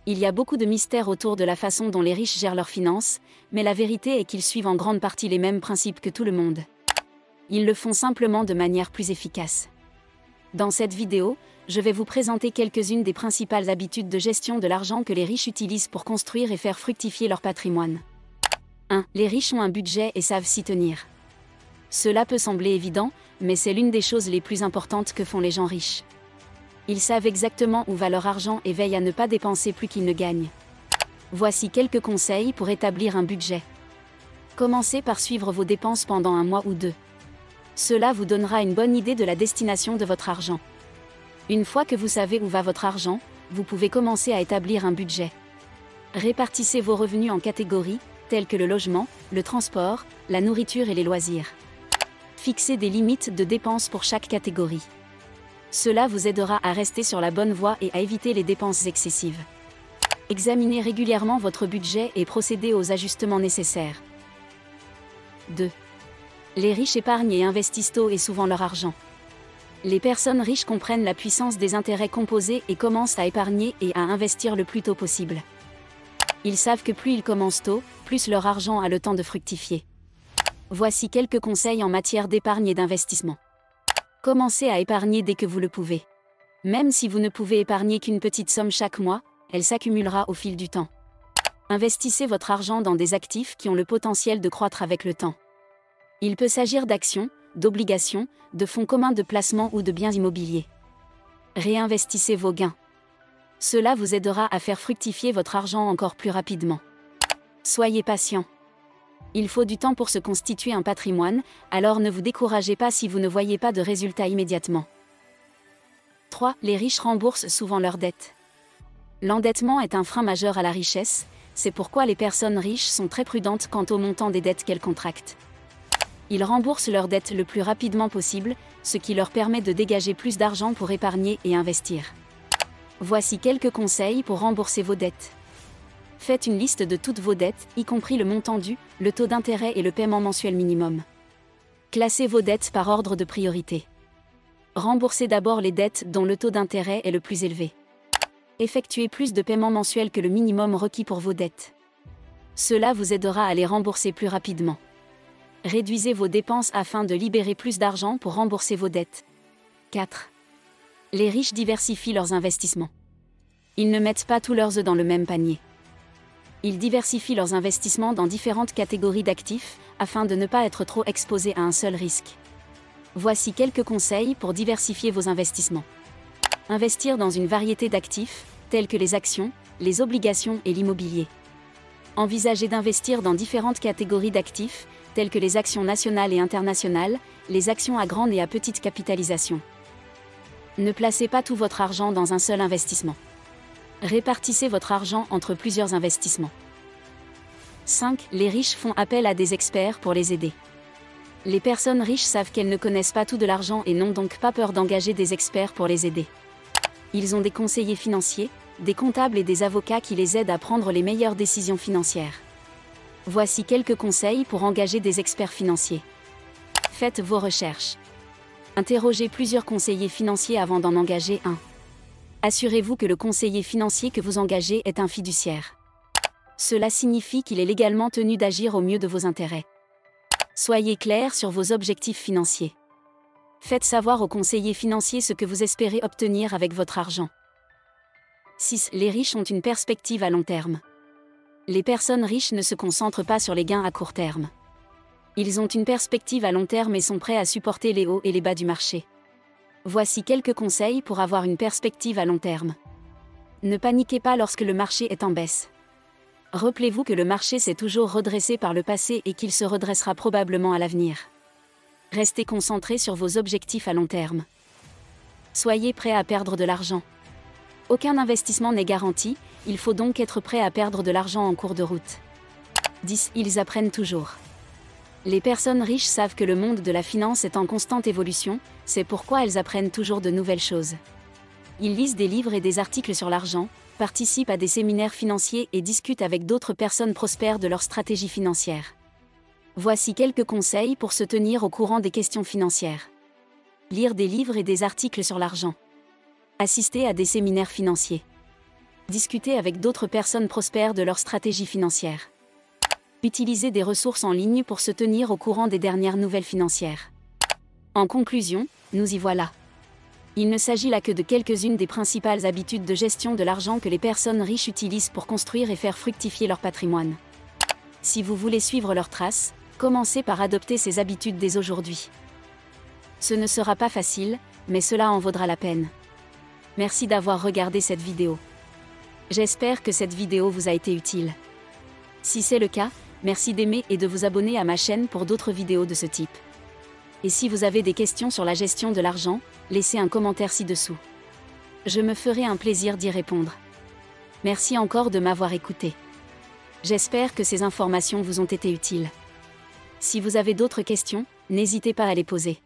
Il y a beaucoup de mystères autour de la façon dont les riches gèrent leurs finances, mais la vérité est qu'ils suivent en grande partie les mêmes principes que tout le monde. Ils le font simplement de manière plus efficace. Dans cette vidéo, je vais vous présenter quelques-unes des principales habitudes de gestion de l'argent que les riches utilisent pour construire et faire fructifier leur patrimoine. 1. Les riches ont un budget et savent s'y tenir. Cela peut sembler évident, mais c'est l'une des choses les plus importantes que font les gens riches. Ils savent exactement où va leur argent et veillent à ne pas dépenser plus qu'ils ne gagnent. Voici quelques conseils pour établir un budget. Commencez par suivre vos dépenses pendant un mois ou deux. Cela vous donnera une bonne idée de la destination de votre argent. Une fois que vous savez où va votre argent, vous pouvez commencer à établir un budget. Répartissez vos revenus en catégories, telles que le logement, le transport, la nourriture et les loisirs. Fixez des limites de dépenses pour chaque catégorie. Cela vous aidera à rester sur la bonne voie et à éviter les dépenses excessives. Examinez régulièrement votre budget et procédez aux ajustements nécessaires. 2. Les riches épargnent et investissent tôt et souvent leur argent. Les personnes riches comprennent la puissance des intérêts composés et commencent à épargner et à investir le plus tôt possible. Ils savent que plus ils commencent tôt, plus leur argent a le temps de fructifier. Voici quelques conseils en matière d'épargne et d'investissement. Commencez à épargner dès que vous le pouvez. Même si vous ne pouvez épargner qu'une petite somme chaque mois, elle s'accumulera au fil du temps. Investissez votre argent dans des actifs qui ont le potentiel de croître avec le temps. Il peut s'agir d'actions, d'obligations, de fonds communs de placement ou de biens immobiliers. Réinvestissez vos gains. Cela vous aidera à faire fructifier votre argent encore plus rapidement. Soyez patient. Il faut du temps pour se constituer un patrimoine, alors ne vous découragez pas si vous ne voyez pas de résultats immédiatement. 3. Les riches remboursent souvent leurs dettes. L'endettement est un frein majeur à la richesse, c'est pourquoi les personnes riches sont très prudentes quant au montant des dettes qu'elles contractent. Ils remboursent leurs dettes le plus rapidement possible, ce qui leur permet de dégager plus d'argent pour épargner et investir. Voici quelques conseils pour rembourser vos dettes. Faites une liste de toutes vos dettes, y compris le montant dû, le taux d'intérêt et le paiement mensuel minimum. Classez vos dettes par ordre de priorité. Remboursez d'abord les dettes dont le taux d'intérêt est le plus élevé. Effectuez plus de paiements mensuels que le minimum requis pour vos dettes. Cela vous aidera à les rembourser plus rapidement. Réduisez vos dépenses afin de libérer plus d'argent pour rembourser vos dettes. 4. Les riches diversifient leurs investissements. Ils ne mettent pas tous leurs œufs dans le même panier. Ils diversifient leurs investissements dans différentes catégories d'actifs, afin de ne pas être trop exposés à un seul risque. Voici quelques conseils pour diversifier vos investissements. Investir dans une variété d'actifs, tels que les actions, les obligations et l'immobilier. Envisagez d'investir dans différentes catégories d'actifs, telles que les actions nationales et internationales, les actions à grande et à petite capitalisation. Ne placez pas tout votre argent dans un seul investissement. Répartissez votre argent entre plusieurs investissements. 5. Les riches font appel à des experts pour les aider. Les personnes riches savent qu'elles ne connaissent pas tout de l'argent et n'ont donc pas peur d'engager des experts pour les aider. Ils ont des conseillers financiers, des comptables et des avocats qui les aident à prendre les meilleures décisions financières. Voici quelques conseils pour engager des experts financiers. Faites vos recherches. Interrogez plusieurs conseillers financiers avant d'en engager un. Assurez-vous que le conseiller financier que vous engagez est un fiduciaire. Cela signifie qu'il est légalement tenu d'agir au mieux de vos intérêts. Soyez clair sur vos objectifs financiers. Faites savoir au conseiller financier ce que vous espérez obtenir avec votre argent. 6. Les riches ont une perspective à long terme. Les personnes riches ne se concentrent pas sur les gains à court terme. Ils ont une perspective à long terme et sont prêts à supporter les hauts et les bas du marché. Voici quelques conseils pour avoir une perspective à long terme. Ne paniquez pas lorsque le marché est en baisse. Rappelez-vous que le marché s'est toujours redressé par le passé et qu'il se redressera probablement à l'avenir. Restez concentrés sur vos objectifs à long terme. Soyez prêts à perdre de l'argent. Aucun investissement n'est garanti, il faut donc être prêt à perdre de l'argent en cours de route. 10. Ils apprennent toujours. Les personnes riches savent que le monde de la finance est en constante évolution, c'est pourquoi elles apprennent toujours de nouvelles choses. Ils lisent des livres et des articles sur l'argent, participent à des séminaires financiers et discutent avec d'autres personnes prospères de leur stratégie financière. Voici quelques conseils pour se tenir au courant des questions financières. Lire des livres et des articles sur l'argent. Assister à des séminaires financiers. Discuter avec d'autres personnes prospères de leur stratégie financière. Utiliser des ressources en ligne pour se tenir au courant des dernières nouvelles financières. En conclusion, nous y voilà. Il ne s'agit là que de quelques-unes des principales habitudes de gestion de l'argent que les personnes riches utilisent pour construire et faire fructifier leur patrimoine. Si vous voulez suivre leurs traces, commencez par adopter ces habitudes dès aujourd'hui. Ce ne sera pas facile, mais cela en vaudra la peine. Merci d'avoir regardé cette vidéo. J'espère que cette vidéo vous a été utile. Si c'est le cas, merci d'aimer et de vous abonner à ma chaîne pour d'autres vidéos de ce type. Et si vous avez des questions sur la gestion de l'argent, laissez un commentaire ci-dessous. Je me ferai un plaisir d'y répondre. Merci encore de m'avoir écouté. J'espère que ces informations vous ont été utiles. Si vous avez d'autres questions, n'hésitez pas à les poser.